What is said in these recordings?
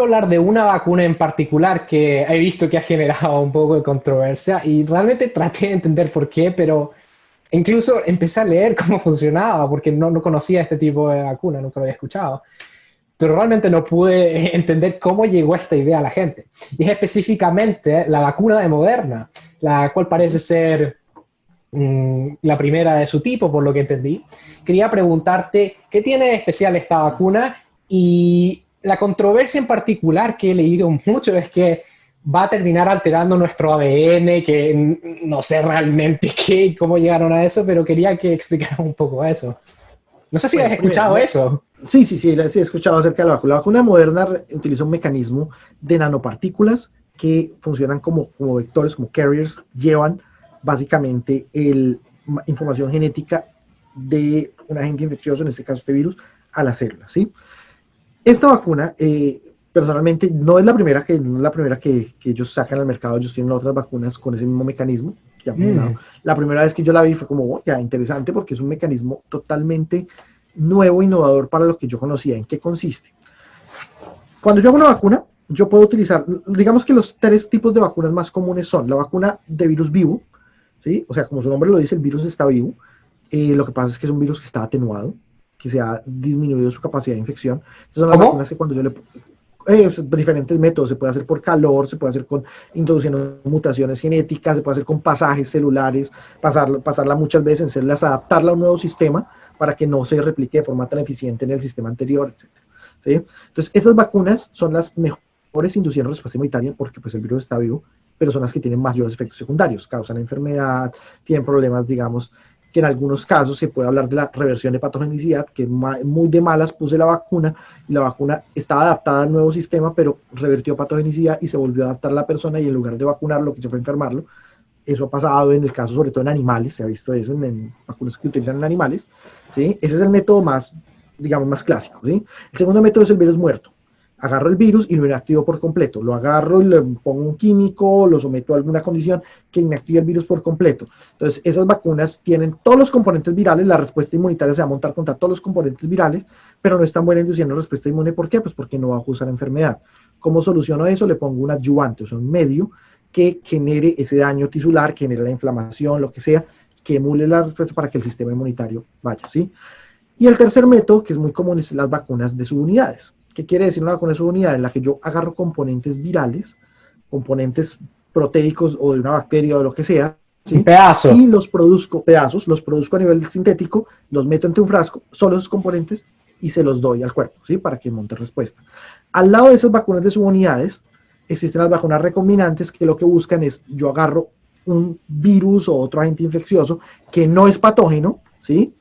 quiero hablar de una vacuna en particular que he visto que ha generado un poco de controversia y realmente traté de entender por qué, pero incluso empecé a leer cómo funcionaba porque no conocía este tipo de vacuna, nunca lo había escuchado. Pero realmente no pude entender cómo llegó esta idea a la gente. Y es específicamente la vacuna de Moderna, la cual parece ser la primera de su tipo, por lo que entendí. Quería preguntarte, ¿qué tiene de especial esta vacuna? Y la controversia en particular que he leído mucho es que va a terminar alterando nuestro ADN, que no sé realmente qué, cómo llegaron a eso, pero quería que explicaran un poco eso. No sé si has Bueno, primero, escuchado eso. sí, sí, sí, sí he escuchado acerca de la vacuna. La vacuna moderna utiliza un mecanismo de nanopartículas que funcionan como vectores, como carriers, llevan básicamente información genética de un agente infeccioso, en este caso este virus, a las células, ¿sí? Esta vacuna, personalmente, no es la primera que ellos sacan al mercado. Ellos tienen otras vacunas con ese mismo mecanismo que han funcionado. Mm. La primera vez que yo la vi fue como, oh, ya, interesante, porque es un mecanismo totalmente nuevo, innovador para lo que yo conocía. ¿En qué consiste? Cuando yo hago una vacuna, yo puedo utilizar, digamos que los tres tipos de vacunas más comunes son la vacuna de virus vivo, ¿sí? O sea, como su nombre lo dice, el virus está vivo. Lo que pasa es que es un virus que está atenuado, que se ha disminuido su capacidad de infección. Estas son las ¿Cómo? vacunas que cuando yo le... diferentes métodos, se puede hacer por calor, se puede hacer con introduciendo mutaciones genéticas, se puede hacer con pasajes celulares, pasarla muchas veces en células, adaptarla a un nuevo sistema para que no se replique de forma tan eficiente en el sistema anterior, etcétera. ¿Sí? Entonces, estas vacunas son las mejores induciendo respuesta inmunitaria porque pues, el virus está vivo, pero son las que tienen mayores efectos secundarios, causan enfermedad, tienen problemas, digamos, que en algunos casos se puede hablar de la reversión de patogenicidad, que muy de malas puse la vacuna y la vacuna estaba adaptada al nuevo sistema, pero revertió patogenicidad y se volvió a adaptar a la persona y en lugar de vacunarlo, lo que se fue a enfermarlo. Eso ha pasado en el caso, sobre todo en animales, se ha visto eso en vacunas que utilizan en animales, ¿sí? Ese es el método más, digamos, más clásico, ¿sí? El segundo método es el virus muerto. Agarro el virus y lo inactivo por completo. Lo agarro y le pongo un químico, lo someto a alguna condición que inactive el virus por completo. Entonces, esas vacunas tienen todos los componentes virales, la respuesta inmunitaria se va a montar contra todos los componentes virales, pero no es tan buena induciendo respuesta inmune. ¿Por qué? Pues porque no va a acusar enfermedad. ¿Cómo soluciono eso? Le pongo un adyuvante, o sea, un medio que genere ese daño tisular, que genere la inflamación, lo que sea, que emule la respuesta para que el sistema inmunitario vaya, ¿sí? Y el tercer método, que es muy común, es las vacunas de subunidades. ¿Qué quiere decir una vacuna de subunidad? En la que yo agarro componentes virales, componentes proteicos o de una bacteria o de lo que sea, Un ¿sí? pedazo. Y los produzco, pedazos, los produzco a nivel sintético, los meto entre un frasco, solo esos componentes, y se los doy al cuerpo, ¿sí? Para que monte respuesta. Al lado de esas vacunas de subunidades, existen las vacunas recombinantes que lo que buscan es, yo agarro un virus o otro agente infeccioso que no es patógeno, ¿sí?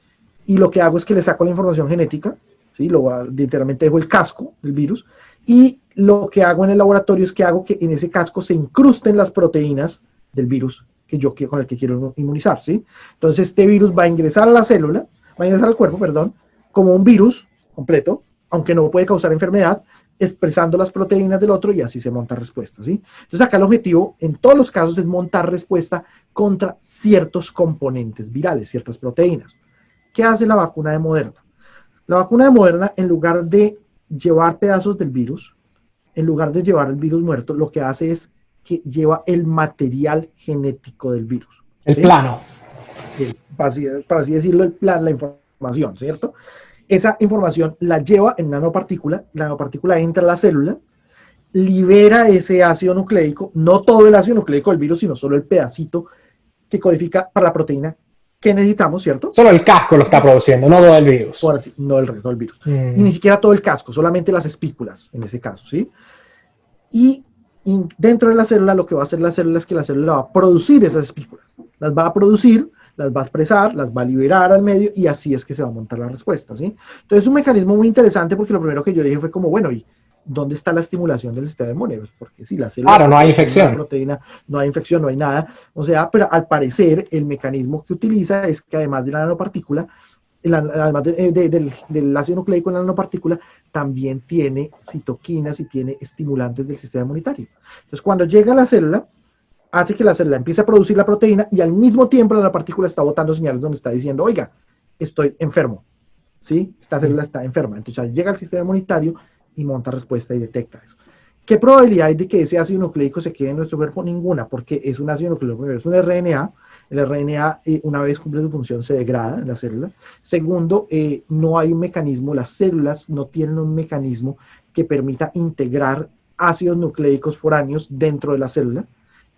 Y lo que hago es que le saco la información genética, ¿sí? Literalmente dejo el casco del virus, y lo que hago en el laboratorio es que hago que en ese casco se incrusten las proteínas del virus con el que quiero inmunizar, ¿sí? Entonces este virus va a ingresar a la célula, va a ingresar al cuerpo, perdón, como un virus completo, aunque no puede causar enfermedad, expresando las proteínas del otro y así se monta respuesta, ¿sí? Entonces acá el objetivo en todos los casos es montar respuesta contra ciertos componentes virales, ciertas proteínas. ¿Qué hace la vacuna de Moderna? La vacuna de Moderna, en lugar de llevar pedazos del virus, en lugar de llevar el virus muerto, lo que hace es que lleva el material genético del virus, El ¿sí? plano. Para así decirlo, la información, ¿cierto? Esa información la lleva en nanopartícula, la nanopartícula entra a la célula, libera ese ácido nucleico, no todo el ácido nucleico del virus, sino solo el pedacito que codifica para la proteína que necesitamos, ¿cierto? Solo el casco lo está produciendo, no todo el virus. Por así, no el resto del virus. Y ni Mm. siquiera todo el casco, solamente las espículas en ese caso, ¿sí? Y dentro de la célula lo que va a hacer la célula es que la célula va a producir esas espículas. Las va a producir, las va a expresar, las va a liberar al medio y así es que se va a montar la respuesta, ¿sí? Entonces es un mecanismo muy interesante porque lo primero que yo dije fue como, bueno, ¿y dónde está la estimulación del sistema inmune? Pues porque si la célula Claro, está no hay produciendo la infección. proteína, no hay infección, no hay nada. O sea, pero al parecer el mecanismo que utiliza es que además de la nanopartícula, además del ácido nucleico en la nanopartícula, también tiene citoquinas y tiene estimulantes del sistema inmunitario. Entonces, cuando llega a la célula, hace que la célula empiece a producir la proteína y al mismo tiempo la nanopartícula está botando señales donde está diciendo, oiga, estoy enfermo, ¿sí? Esta célula está enferma. Entonces, llega al sistema inmunitario y monta respuesta y detecta eso. ¿Qué probabilidad hay de que ese ácido nucleico se quede en nuestro cuerpo? Ninguna, porque es un ácido nucleico, primero, es un RNA. El RNA, una vez cumple su función, se degrada en la célula. Segundo, no hay un mecanismo, las células no tienen un mecanismo que permita integrar ácidos nucleicos foráneos dentro de la célula.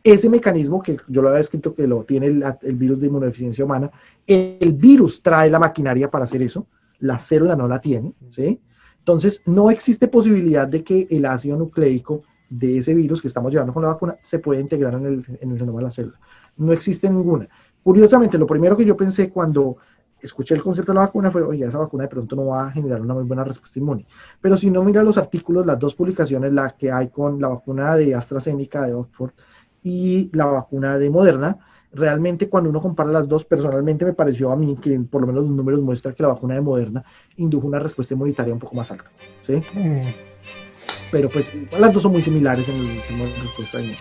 Ese mecanismo, que yo lo había escrito que lo tiene el virus de inmunodeficiencia humana, el virus trae la maquinaria para hacer eso, la célula no la tiene, ¿sí? Entonces, no existe posibilidad de que el ácido nucleico de ese virus que estamos llevando con la vacuna se pueda integrar en el genoma de la célula. No existe ninguna. Curiosamente, lo primero que yo pensé cuando escuché el concepto de la vacuna fue, oye, esa vacuna de pronto no va a generar una muy buena respuesta inmune. Pero si uno mira los artículos, las dos publicaciones, la que hay con la vacuna de AstraZeneca de Oxford y la vacuna de Moderna, realmente cuando uno compara las dos, personalmente me pareció a mí que por lo menos los números muestran que la vacuna de Moderna indujo una respuesta inmunitaria un poco más alta, ¿sí? Pero pues las dos son muy similares en el tema de respuesta inmune.